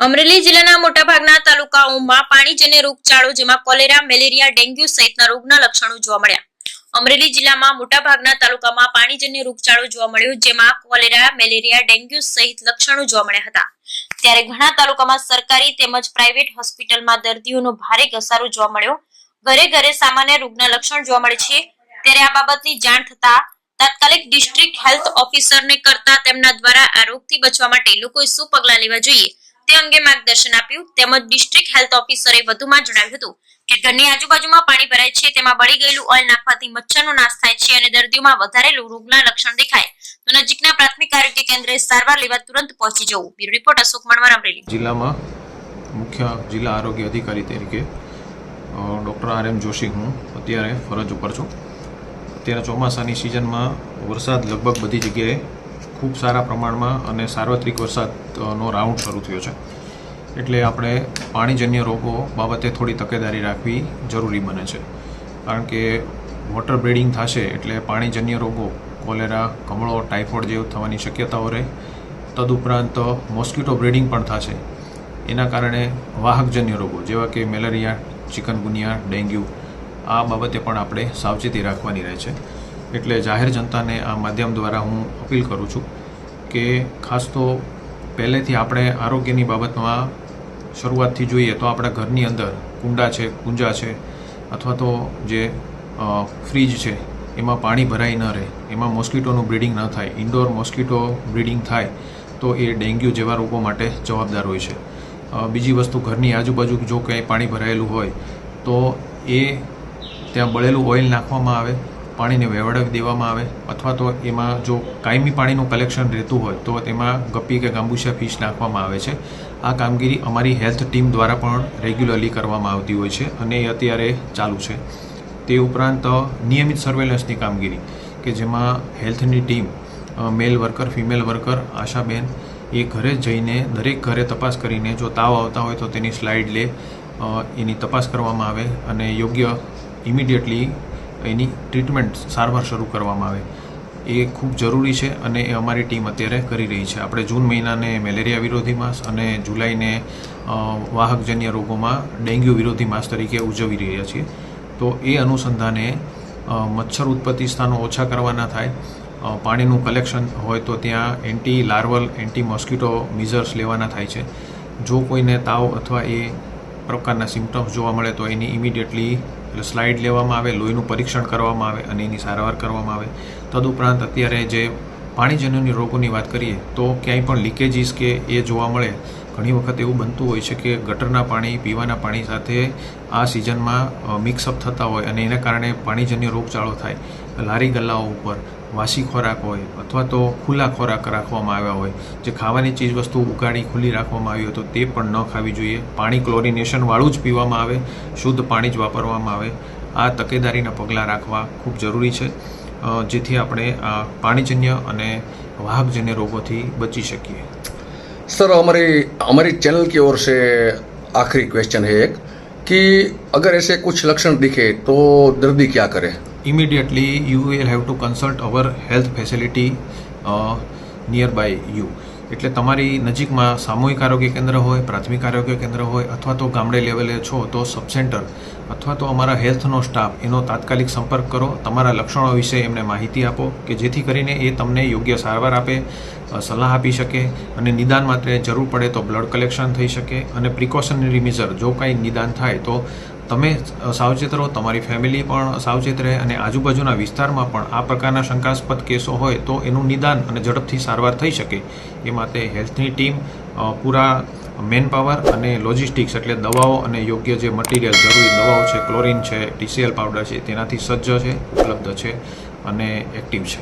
અમરેલી જિલ્લાના મોટાભાગના તાલુકાઓમાં પાણીજન્ય રોગચાળો જેમાં કોલેરા, મેલેરિયા, ડેન્ગ્યુ સહિતના રોગના લક્ષણો જોવા મળ્યા. અમરેલી જિલ્લામાં મોટાભાગના તાલુકામાં પાણીજન્ય રોગચાળો જોવા મળ્યો, જેમાં કોલેરા, મેલેરિયા, ડેન્ગ્યુ સહિત લક્ષણો જોવા મળ્યા હતા. ત્યારે ઘણા તાલુકામાં સરકારી તેમજ પ્રાઇવેટ હોસ્પિટલમાં દર્દીઓનો ભારે ઘસારો જોવા મળ્યો. ઘરે ઘરે સામાન્ય રોગના લક્ષણ જોવા મળે છે. ત્યારે આ બાબતની જાણ થતા તાત્કાલિક ડિસ્ટ્રિક્ટ હેલ્થ ઓફિસરને કરતા તેમના દ્વારા આ રોગથી બચવા માટે લોકોએ શું પગલાં લેવા જોઈએ તે અંગે માર્ગદર્શન આપ્યું. તેમજ ડિસ્ટ્રિક્ટ હેલ્થ ઓફિસરે વધુમાં જણાવ્યું હતું કે ઘરની આજુબાજુમાં પાણી ભરાય છે, તેમાં બળી ગયેલું ઓઇલ નાખવાથી મચ્છરનો નાશ થાય છે અને દર્દીઓમાં વધારે રોગના લક્ષણ દેખાય તો નજીકના પ્રાથમિક આરોગ્ય કેન્દ્રે સારવાર લેવા તુરંત પહોંચી જવું. Bureau report Ashok Manvar, Amreli. જિલ્લામાં મુખ્ય જિલ્લા આરોગ્ય અધિકારી તરીકે ડૉક્ટર આર એમ જોશી હું અત્યારે ફરજ ઉપર છું. અત્યારે ચોમાસાની સિઝનમાં વરસાદ લગભગ બધી જગ્યાએ ખૂબ સારા પ્રમાણમાં અને સાર્વત્રિક વરસાદનો રાઉન્ડ શરૂ થયો છે. એટલે આપણે પાણીજન્ય રોગો બાબતે થોડી તકેદારી રાખવી જરૂરી બને છે. કારણ કે વોટર બ્રીડિંગ થશે એટલે પાણીજન્ય રોગો કોલેરા, કમળો, ટાઇફોઇડ જેવું થવાની શક્યતાઓ રહે. તદુપરાંત મોસ્કિટો બ્રીડિંગ પણ થશે. એના કારણે વાહકજન્ય રોગો જેવા કે મેલેરિયા, ચિકનગુનિયા, ડેન્ગ્યુ આ બાબતે પણ આપણે સાવચેતી રાખવાની રહે છે. એટલે જાહેર જનતાને આ માધ્યમ દ્વારા હું અપીલ કરું છું કે ખાસ તો પહેલેથી આપણે આરોગ્યની બાબતમાં શરૂઆતથી જોઈએ તો આપણા ઘરની અંદર કુંડા છે, કુંજા છે અથવા તો જે ફ્રીજ છે એમાં પાણી ભરાઈ ન રહે, એમાં મોસ્કિટોનું બ્રીડિંગ ન થાય. ઇન્ડોર મોસ્કિટો બ્રીડિંગ થાય તો એ ડેન્ગ્યુ જેવા રોગો માટે જવાબદાર હોય છે. બીજી વસ્તુ, ઘરની આજુબાજુ જો કંઈ પાણી ભરાયેલું હોય તો એ ત્યાં બળેલું ઓઇલ નાખવામાં આવે, પાણીને વેવડાવી દેવામાં આવે અથવા તો એમાં જો કાયમી પાણીનું કલેક્શન રહેતું હોય તો તેમાં ગપ્પી કે ગાંબુસિયા ફિશ નાખવામાં આવે છે. આ કામગીરી અમારી હેલ્થ ટીમ દ્વારા પણ રેગ્યુલરલી કરવામાં આવતી હોય છે અને એ અત્યારે ચાલુ છે. તે ઉપરાંત નિયમિત સર્વેલન્સની કામગીરી કે જેમાં હેલ્થની ટીમ મેલ વર્કર, ફિમેલ વર્કર, આશાબેન એ ઘરે જઈને દરેક ઘરે તપાસ કરીને જો તાવ આવતા હોય તો તેની સ્લાઇડ લે, એની તપાસ કરવામાં આવે અને યોગ્ય ઇમિડિયેટલી એની ટ્રીટમેન્ટ, સારવાર શરૂ કરવામાં આવે. એ ખૂબ જરૂરી છે અને એ અમારી ટીમ અત્યારે કરી રહી છે. આપણે જૂન મહિનાને મેલેરિયા વિરોધી માસ અને જુલાઈને વાહકજન્ય રોગોમાં ડેન્ગ્યુ વિરોધી માસ તરીકે ઉજવી રહ્યા છીએ. તો એ અનુસંધાને મચ્છર ઉત્પત્તિ સ્થાનો ઓછા કરવાના થાય, પાણીનું કલેક્શન હોય તો ત્યાં એન્ટી લાર્વલ, એન્ટી મોસ્કિટો મિઝર્સ લેવાના થાય છે. જો કોઈને તાવ અથવા એ પ્રકારના સિમ્ટમ્સ જોવા મળે તો એની ઇમિડિયેટલી સ્લાઇડ લેવામાં આવે, લોહીનું પરીક્ષણ કરવામાં આવે અને એની સારવાર કરવામાં આવે. તદુપરાંત અત્યારે જે પાણીજન્ય રોગોની વાત કરીએ તો ક્યાંય પણ લીકેજીસ કે એ જોવા મળે. ઘણી વખત એવું બનતું હોય છે કે ગટરના પાણી પીવાના પાણી સાથે આ સિઝનમાં મિક્સઅપ થતા હોય અને એના કારણે પાણીજન્ય રોગચાળો થાય. લારી ગલ્લાઓ ઉપર વાસી ખોરાક હોય અથવા તો ખુલ્લા ખોરાક રાખવામાં આવ્યા હોય, જે ખાવાની ચીજ વસ્તુ ઉગાડી ખુલ્લી રાખવામાં આવી હોય તો તે પણ ન ખાવી જોઈએ. પાણી ક્લોરિનેશનવાળું જ પીવામાં આવે, શુદ્ધ પાણી જ વાપરવામાં આવે. આ તકેદારીના પગલાં રાખવા ખૂબ જરૂરી છે જેથી આપણે આ પાણીજન્ય અને वाहकजन्य रोगों थी बची सकिए. सर हमारी चैनल की ओर से आखिरी क्वेश्चन है एक कि अगर ऐसे कुछ लक्षण दिखे तो दर्दी क्या करे? Immediately you will have to consult our health facility nearby you. એટલે તમારી નજીકમાં સામૂહિક આરોગ્ય કેન્દ્ર હોય, પ્રાથમિક આરોગ્ય કેન્દ્ર હોય અથવા તો ગામડે લેવલે છો તો સબ સેન્ટર અથવા તો અમારા હેલ્થનો સ્ટાફ એનો તાત્કાલિક સંપર્ક કરો. તમારા લક્ષણો વિશે એમને માહિતી આપો કે જેથી કરીને એ તમને યોગ્ય સારવાર આપે, સલાહ આપી શકે અને નિદાન માટે જરૂર પડે તો બ્લડ કલેક્શન થઈ શકે અને પ્રિકોશનરી મેઝર જો કાંઈ નિદાન થાય તો તમે સાવચેત રહો, તમારી ફેમિલી પણ સાવચેત રહે અને આજુબાજુના વિસ્તારમાં પણ આ પ્રકારના શંકાસ્પદ કેસો હોય તો એનું નિદાન અને ઝડપથી સારવાર થઈ શકે એ માટે હેલ્થની ટીમ પૂરા મેન પાવર અને લોજિસ્ટિક્સ એટલે દવાઓ અને યોગ્ય જે મટીરિયલ જરૂરી દવાઓ છે, ક્લોરિન છે, TCL પાવડર છે, તેનાથી સજ્જ છે, ઉપલબ્ધ છે અને એક્ટિવ છે.